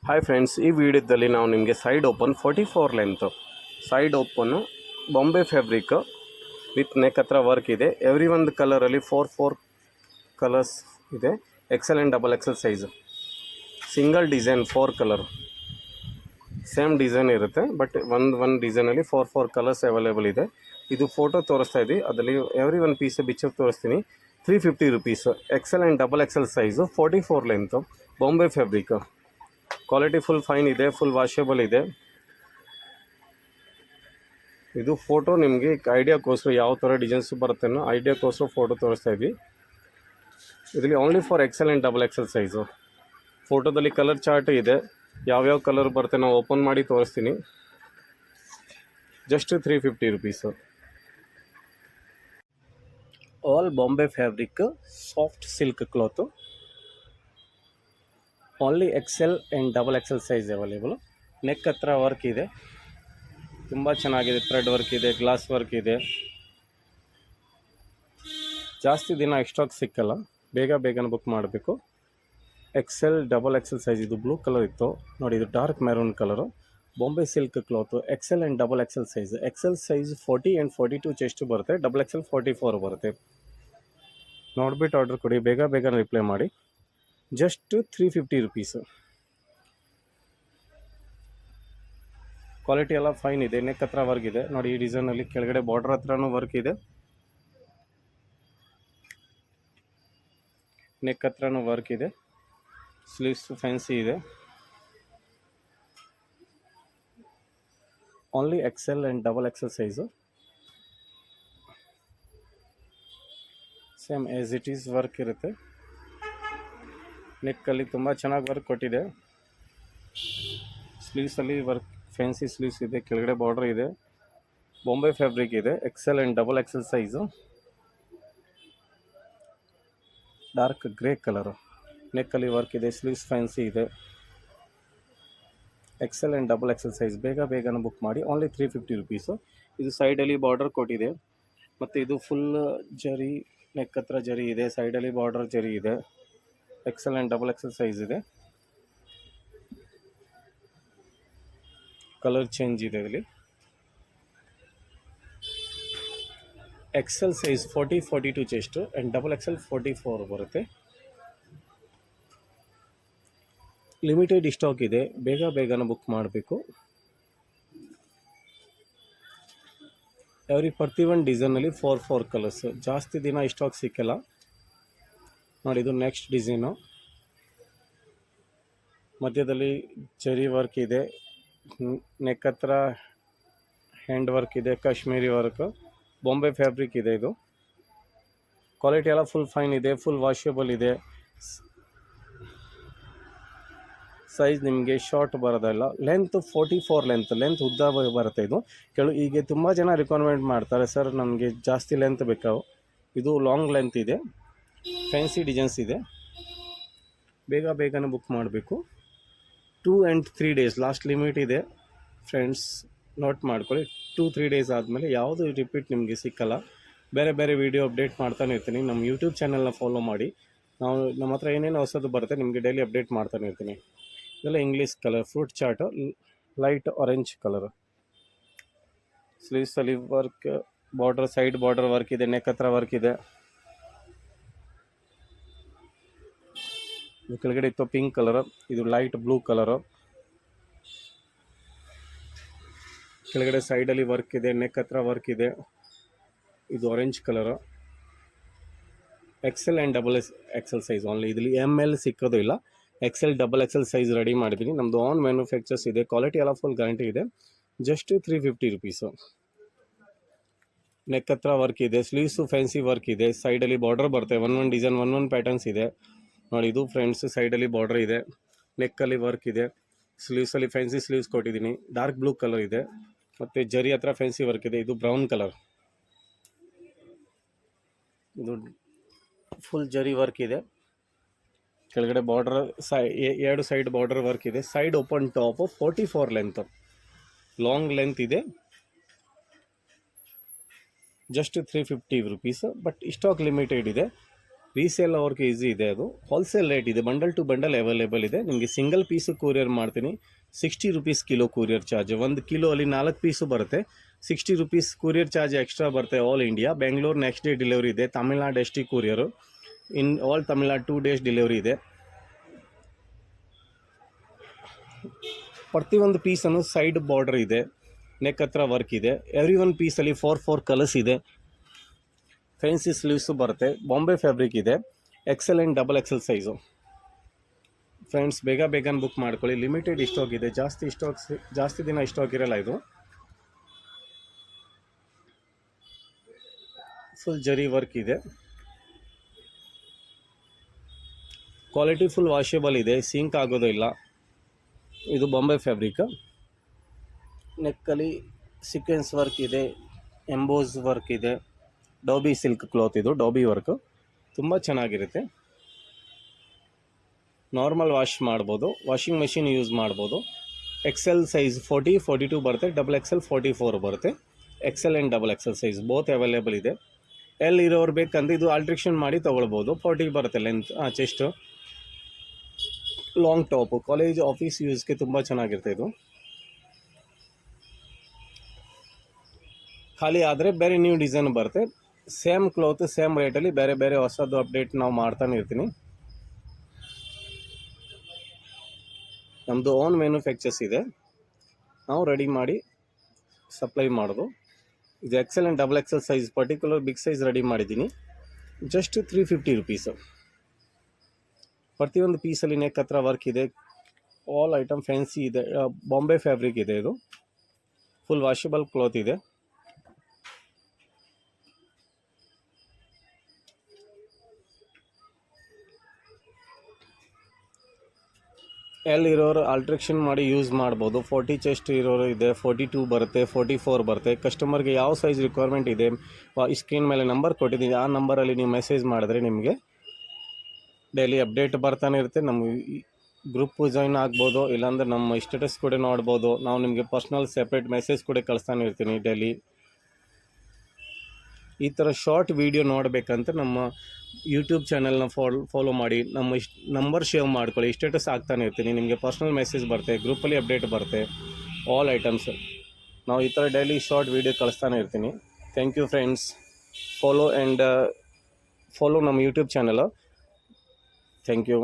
Hi friends, ಈ ವಿಡಿಯೋದಲ್ಲಿ ನಾವು ನಿಮಗೆ side open 44 length side open Bombay fabric with neck ಹತ್ರ ವರ್ಕ್ ಇದೆ. ಎವ್ರಿ ಒಂದು ಕಲರಲ್ಲಿ ಫೋರ್ ಕಲರ್ಸ್ ಇದೆ. XL and double XL size, single design 4 colour same design ಇರುತ್ತೆ. ಬಟ್ ಒಂದು ಡಿಸೈನಲ್ಲಿ ಫೋರ್ ಕಲರ್ಸ್ ಅವೈಲೇಬಲ್ ಇದೆ. ಇದು ಫೋಟೋ ತೋರಿಸ್ತಾ ಇದ್ದೀವಿ, ಅದರಲ್ಲಿ ಎವ್ರಿ ಒಂದು ಪೀಸ್ ಬಿಚ್ಚರ್ ತೋರಿಸ್ತೀನಿ. 350 rupees. Excel and double XL size, 44 length, Bombay fabric. Quality full fine ಇದೆ, ಫುಲ್ ವಾಷೇಬಲ್ ಇದೆ. ಇದು ಫೋಟೋ ನಿಮಗೆ ಐಡಿಯಾಕ್ಕೋಸ್ಕರ ಯಾವ ಥರ ಡಿಸೈನ್ಸ್ ಬರುತ್ತೆ ಅನ್ನೋ ಐಡಿಯಾಕ್ಕೋಸ್ಕರ ಫೋಟೋ ತೋರಿಸ್ತಾ ಇದ್ವಿ. ಇದರಲ್ಲಿ only for Excel and double XL size. ಫೋಟೋದಲ್ಲಿ ಕಲರ್ ಚಾರ್ಟ್ ಇದೆ, ಯಾವ್ಯಾವ ಕಲರ್ ಬರುತ್ತೆ ನಾವು ಓಪನ್ ಮಾಡಿ ತೋರಿಸ್ತೀನಿ. Just 350 rupees. All Bombay fabric, soft silk cloth. Only Excel and double XL size available. Neck ಹತ್ರ ವರ್ಕ್ ಇದೆ, ತುಂಬ ಚೆನ್ನಾಗಿದೆ. ಥ್ರೆಡ್ ವರ್ಕ್ ಇದೆ, ಗ್ಲಾಸ್ ವರ್ಕ್ ಇದೆ. ಜಾಸ್ತಿ ದಿನ ಸ್ಟಾಕ್ ಸಿಕ್ಕಲ್ಲ, ಬೇಗನೆ ಬುಕ್ ಮಾಡಬೇಕು. Excel double XL size. ಇದು ಬ್ಲೂ ಕಲರ್ ಇತ್ತು ನೋಡಿ, ಇದು dark maroon colour. Bombay silk cloth, Excel and double XL size. XL size 40 and 42 chest ಬರುತ್ತೆ, ಡಬಲ್ ಎಕ್ಸೆಲ್ 44 ಬರುತ್ತೆ. ನೋಡಿಬಿಟ್ಟು ಆರ್ಡರ್ ಕೊಡಿ, ಬೇಗನೆ ರಿಪ್ಲೈ ಮಾಡಿ. Just 350 rupees. ಕ್ವಾಲಿಟಿ ಎಲ್ಲ ಫೈನ್ ಇದೆ. ನೆಕ್ ಹತ್ರ ವರ್ಕ್ ಇದೆ ನೋಡಿ, ಈ ಡಿಸೈನಲ್ಲಿ ಕೆಳಗಡೆ ಬಾರ್ಡರ್ ಹತ್ರನೂ ವರ್ಕ್ ಇದೆ, ನೆಕ್ ಹತ್ರನೂ ವರ್ಕ್ ಇದೆ. ಸ್ಲೀವ್ಸ್ ಫ್ಯಾನ್ಸಿ ಇದೆ. Only Excel and double XL size. Same as it is work ಇರುತ್ತೆ. ನೆಕ್ಕಲ್ಲಿ ತುಂಬ ಚೆನ್ನಾಗಿ ವರ್ಕ್ ಕೊಟ್ಟಿದೆ. ಸ್ಲೀವ್ಸಲ್ಲಿ ವರ್ಕ್ ಫ್ಯಾನ್ಸಿ ಸ್ಲೀವ್ಸ್ ಇದೆ, ಕೆಳಗಡೆ ಬಾರ್ಡರ್ ಇದೆ. ಬಾಂಬೆ ಫ್ಯಾಬ್ರಿಕ್ ಇದೆ. XL and double XL size. Dark grey colour. ನೆಕ್ಕಲ್ಲಿ ವರ್ಕ್ ಇದೆ, ಸ್ಲೀವ್ಸ್ ಫ್ಯಾನ್ಸಿ ಇದೆ. XL and double XL size. ಬೇಗನೆ ಬುಕ್ ಮಾಡಿ. Only 350 rupees. ಇದು ಸೈಡಲ್ಲಿ ಬಾರ್ಡರ್ ಕೊಟ್ಟಿದೆ, ಮತ್ತು ಇದು ಫುಲ್ ಜರಿ, ನೆಕ್ ಹತ್ರ ಜರಿ ಇದೆ, ಸೈಡಲ್ಲಿ ಬಾರ್ಡರ್ ಜರಿ ಇದೆ. XL and double XL size ಇದೆ. ಕಲರ್ ಚೇಂಜ್ ಇದೆ ಇಲ್ಲಿ. XL size 40-42 chest and double Excel 44 ಬರುತ್ತೆ. ಲಿಮಿಟೆಡ್ ಸ್ಟಾಕ್ ಇದೆ, ಬೇಗನೆ ಬುಕ್ ಮಾಡಬೇಕು. ಪ್ರತಿ ಒಂದು ಡಿಸೈನಲ್ಲಿ ಫೋರ್ ಕಲರ್ಸ್. ಜಾಸ್ತಿ ದಿನ ಸ್ಟಾಕ್ ಸಿಕ್ಕಲ್ಲ ನೋಡಿ. ಇದು ನೆಕ್ಸ್ಟ್ ಡಿಸೈನು. ಮಧ್ಯದಲ್ಲಿ ಜರಿ ವರ್ಕ್ ಇದೆ, ನೆಕ್ ಹತ್ರ ಹ್ಯಾಂಡ್ ವರ್ಕ್ ಇದೆ, ಕಾಶ್ಮೀರಿ ವರ್ಕ್, ಬಾಂಬೆ ಫ್ಯಾಬ್ರಿಕ್ ಇದೆ. ಇದು ಕ್ವಾಲಿಟಿ ಎಲ್ಲ ಫುಲ್ ಫೈನ್ ಇದೆ, ಫುಲ್ ವಾಷೇಬಲ್ ಇದೆ. ಸೈಜ್ ನಿಮಗೆ ಶಾರ್ಟ್ ಬರೋದಿಲ್ಲ. ಲೆಂತ್ 44 ಲೆಂತ್ ಉದ್ದ ಬರುತ್ತೆ. ಇದು ಹೀಗೆ ತುಂಬ ಜನ ರಿಕ್ವೈರ್ಮೆಂಟ್ ಮಾಡ್ತಾರೆ, ಸರ್ ನಮಗೆ ಜಾಸ್ತಿ ಲೆಂತ್ ಬೇಕಾವು. ಇದು ಲಾಂಗ್ ಲೆಂತ್ ಇದೆ, ಫ್ಯಾನ್ಸಿ ಡಿಸೈನ್ಸ್ ಇದೆ. ಬೇಗನೆ ಬುಕ್ ಮಾಡಬೇಕು. 2 and 3 days ಲಾಸ್ಟ್ ಲಿಮಿಟ್ ಇದೆ ಫ್ರೆಂಡ್ಸ್, ನೋಟ್ ಮಾಡ್ಕೊಳ್ಳಿ. 2-3 days ಆದಮೇಲೆ ಯಾವುದು ರಿಪೀಟ್ ನಿಮಗೆ ಸಿಕ್ಕಲ್ಲ. ಬೇರೆ ವೀಡಿಯೋ ಅಪ್ಡೇಟ್ ಮಾಡ್ತಾನೆ ಇರ್ತೀನಿ. ನಮ್ಮ ಯೂಟ್ಯೂಬ್ ಚಾನಲ್ನ ಫಾಲೋ ಮಾಡಿ. ನಮ್ಮ ಹತ್ರ ಏನೇನು ಹೊಸದು ಬರುತ್ತೆ ನಿಮಗೆ ಡೈಲಿ ಅಪ್ಡೇಟ್ ಮಾಡ್ತಾನೆ ಇರ್ತೀನಿ. ಇದೆಲ್ಲ English colour, fruit chart, light orange colour. ಸ್ಲೀವ್ಸಲ್ಲಿ work, border, side border work ಇದೆ, ನೆಕ್ ಹತ್ರ ವರ್ಕ್ ಇದೆ. ಇದು ಕೆಳಗಡೆ ಇತ್ತು ಪಿಂಕ್ ಕಲರು, ಇದು ಲೈಟ್ ಬ್ಲೂ ಕಲರು. ಕೆಳಗಡೆ ಸೈಡಲ್ಲಿ ವರ್ಕ್ ಇದೆ, ನೆಕ್ ಹತ್ರ ವರ್ಕ್ ಇದೆ. ಇದು orange colour. XL and double XL size only. ಇದರಲ್ಲಿ ML ಸಿಕ್ಕೋದು ಇಲ್ಲ. XL double XL size ready ಮಾಡಿದ್ದೀನಿ. ನಮ್ಮದು ಆನ್ ಮ್ಯಾನುಫ್ಯಾಕ್ಚರ್ಸ್ ಇದೆ. ಕ್ವಾಲಿಟಿ ಎಲ್ಲ ಫುಲ್ ಗ್ಯಾರಂಟಿ ಇದೆ. Just 350 rupees. ನೆಕ್ ಹತ್ರ ವರ್ಕ್ ಇದೆ, ಸ್ಲೀವ್ಸು ಫ್ಯಾನ್ಸಿ ವರ್ಕ್ ಇದೆ. ಸೈಡಲ್ಲಿ ಬಾರ್ಡರ್ ಬರುತ್ತೆ, ಒಂದು ಡಿಸೈನ್, ಒಂದು ಪ್ಯಾಟರ್ನ್ಸ್ ಇದೆ ನೋಡಿ. ಇದು ಫ್ರೆಂಡ್ಸ್ ಸೈಡಲ್ಲಿ ಬಾರ್ಡರ್ ಇದೆ, ನೆಕ್ಕಲ್ಲಿ ವರ್ಕ್ ಇದೆ. ಸ್ಲೀವ್ಸಲ್ಲಿ ಫ್ಯಾನ್ಸಿ ಸ್ಲೀವ್ಸ್ ಕೊಟ್ಟಿದ್ದೀನಿ. ಡಾರ್ಕ್ ಬ್ಲೂ ಕಲರ್ ಇದೆ, ಮತ್ತು ಜರಿ ಹತ್ರ ಫ್ಯಾನ್ಸಿ ವರ್ಕ್ ಇದೆ. ಇದು ಬ್ರೌನ್ ಕಲರ್. ಇದು ಫುಲ್ ಜರಿ ವರ್ಕ್ ಇದೆ. ಕೆಳಗಡೆ ಬಾರ್ಡರ್, ಎರಡು ಸೈಡ್ ಬಾರ್ಡರ್ ವರ್ಕ್ ಇದೆ. Side open top 44 length, long length ಇದೆ. Just 350 rupees. But stock limited ಇದೆ. ರೀಸೇಲ್ ಅವ್ರಿಗೆ ಈಸಿ ಇದೆ, ಅದು ಹೋಲ್ಸೇಲ್ ರೇಟ್ ಇದೆ, ಬಂಡಲ್ ಟು ಬಂಡಲ್ ಅವೈಲೇಬಲ್ ಇದೆ. ನಿಮಗೆ ಸಿಂಗಲ್ ಪೀಸು ಕೊರಿಯರ್ ಮಾಡ್ತೀನಿ, 60 rupees kilo courier charge. 1 kilo ಅಲ್ಲಿ 4 ಪೀಸು ಬರುತ್ತೆ, 60 ರೂಪೀಸ್ ಕೊರಿಯರ್ ಚಾರ್ಜ್ ಎಕ್ಸ್ಟ್ರಾ ಬರುತ್ತೆ. All India, Bengaluru next day delivery ಇದೆ, ತಮಿಳ್ನಾಡು ಎಷ್ಟಿ courier, in all Tamil Nadu 2 days delivery ಇದೆ. ಪ್ರತಿಯೊಂದು ಪೀಸನ್ನು ಸೈಡ್ ಬಾರ್ಡರ್ ಇದೆ, ನೆಕ್ ಹತ್ರ ವರ್ಕ್ ಇದೆ. ಎವ್ರಿ ಒಂದು ಪೀಸಲ್ಲಿ 4 ಕಲರ್ಸ್ ಇದೆ. ಫ್ಯಾನ್ಸಿ ಸ್ಲೀವ್ಸು ಬರುತ್ತೆ, ಬಾಂಬೆ ಫ್ಯಾಬ್ರಿಕ್ ಇದೆ, XL and XXL size. Friends ಬೇಗ ಬುಕ್ ಮಾಡ್ಕೊಳ್ಳಿ, ಲಿಮಿಟೆಡ್ ಸ್ಟಾಕ್ ಇದೆ, ಜಾಸ್ತಿ ದಿನ ಸ್ಟಾಕ್ ಇರಲ್ಲ. ಇದು ಫುಲ್ ಜರಿ ವರ್ಕ್ ಇದೆ, ಕ್ವಾಲಿಟಿ ಫುಲ್ ವಾಷೇಬಲ್ ಇದೆ, ಸಿಂಕ್ ಆಗೋದು ಇಲ್ಲ. ಇದು ಬಾಂಬೆ ಫ್ಯಾಬ್ರಿಕ್, ನೆಕ್ಕಲ್ಲಿ ಸೀಕ್ವೆನ್ಸ್ ವರ್ಕ್ ಇದೆ, ಎಂಬೋಸ್ ವರ್ಕ್ ಇದೆ, ಡಾಬಿ ಸಿಲ್ಕ್ ಕ್ಲಾತ್, ಇದು ಡಾಬಿ ವರ್ಕು ತುಂಬ ಚೆನ್ನಾಗಿರುತ್ತೆ. ನಾರ್ಮಲ್ ವಾಶ್ ಮಾಡ್ಬೋದು, ವಾಷಿಂಗ್ ಮೆಷಿನ್ ಯೂಸ್ ಮಾಡ್ಬೋದು. XL ಸೈಜ್ 40, 42 ಬರುತ್ತೆ, XXL 44 ಬರುತ್ತೆ. XL and XXL size both available ಇದೆ. ಎಲ್ ಇರೋರು ಬೇಕಂದ್ರೆ ಇದು ಆಲ್ಟ್ರೇಷನ್ ಮಾಡಿ ತೊಗೊಳ್ಬೋದು. 40 ಬರುತ್ತೆ length, chest, long top, college office ಯೂಸ್ಗೆ ತುಂಬ ಚೆನ್ನಾಗಿರುತ್ತೆ. ಇದು ಖಾಲಿ ಆದರೆ ಬೇರೆ ನ್ಯೂ ಡಿಸೈನ್ ಬರುತ್ತೆ. ಸೇಮ್ ಕ್ಲಾತ್ ಸೇಮ್ ರೇಟಲ್ಲಿ ಬೇರೆ ಹೊಸದು ಅಪ್ಡೇಟ್ ನಾವು ಮಾಡ್ತಾನೆ ಇರ್ತೀನಿ. ನಮ್ಮದು ಓನ್ ಮ್ಯಾನುಫ್ಯಾಕ್ಚರ್ಸ್ ಇದೆ, ನಾವು ರೆಡಿ ಮಾಡಿ ಸಪ್ಲೈ ಮಾಡೋದು. ಇದು XL and XXL size, particular big size ready ಮಾಡಿದ್ದೀನಿ, ಜಸ್ಟ್ 350 ರೂಪೀಸು. ಪ್ರತಿಯೊಂದು ಪೀಸಲ್ಲಿ ನೆಕ್ ಹತ್ರ ವರ್ಕ್ ಇದೆ, ಆಲ್ ಐಟಮ್ ಫ್ಯಾನ್ಸಿ ಇದೆ, ಬಾಂಬೆ ಫ್ಯಾಬ್ರಿಕ್ ಇದೆ, ಇದು ಫುಲ್ ವಾಷಬಲ್ ಕ್ಲಾತ್ ಇದೆ. ಎಲ್ ಇರೋರು ಆಲ್ಟ್ರೇಷನ್ ಮಾಡಿ ಯೂಸ್ ಮಾಡ್ಬೋದು. 40 ಚೆಸ್ಟ್ ಇರೋರು ಇದೆ, 42 ಬರುತ್ತೆ, 44 ಬರುತ್ತೆ. ಕಸ್ಟಮರ್ಗೆ ಯಾವ ಸೈಜ್ ರಿಕ್ವೈರ್ಮೆಂಟ್ ಇದೆ, ಸ್ಕ್ರೀನ್ ಮೇಲೆ ನಂಬರ್ ಕೊಟ್ಟಿದ್ದೀನಿ, ಆ ನಂಬರಲ್ಲಿ ನೀವು ಮೆಸೇಜ್ ಮಾಡಿದ್ರೆ ನಿಮಗೆ ಡೈಲಿ ಅಪ್ಡೇಟ್ ಬರ್ತಾನೆ ಇರುತ್ತೆ. ನಮ್ಮ ಗ್ರೂಪ್ ಜಾಯಿನ್ ಆಗ್ಬೋದು, ಇಲ್ಲಾಂದರೆ ನಮ್ಮ ಸ್ಟೇಟಸ್ ಕೂಡ ನೋಡ್ಬೋದು. ನಾವು ನಿಮಗೆ ಪರ್ಸ್ನಲ್ ಸೆಪ್ರೇಟ್ ಮೆಸೇಜ್ ಕೂಡ ಕಳಿಸ್ತಾನೆ ಇರ್ತೀನಿ ಡೈಲಿ. ಈ ಥರ ಶಾರ್ಟ್ ವೀಡಿಯೋ ನೋಡಬೇಕಂತ ನಮ್ಮ ಯೂಟ್ಯೂಬ್ ಚಾನಲ್ನ ಫಾಲೋ ಮಾಡಿ, ನಮ್ಮ ನಂಬರ್ ಸೇವ್ ಮಾಡ್ಕೊಳ್ಳಿ, ಸ್ಟೇಟಸ್ ಆಗ್ತಾನೆ ಇರ್ತೀನಿ. ನಿಮಗೆ ಪರ್ಸ್ನಲ್ ಮೆಸೇಜ್ ಬರುತ್ತೆ, ಗ್ರೂಪಲ್ಲಿ ಅಪ್ಡೇಟ್ ಬರುತ್ತೆ, ಆಲ್ ಐಟಮ್ಸ್. ನಾವು ಈ ಥರ ಡೈಲಿ ಶಾರ್ಟ್ ವೀಡಿಯೋ ಕಳಿಸ್ತಾನೆ ಇರ್ತೀನಿ. ಥ್ಯಾಂಕ್ ಯು ಫ್ರೆಂಡ್ಸ್, ಫಾಲೋ ನಮ್ಮ ಯೂಟ್ಯೂಬ್ ಚಾನಲ್. Thank you.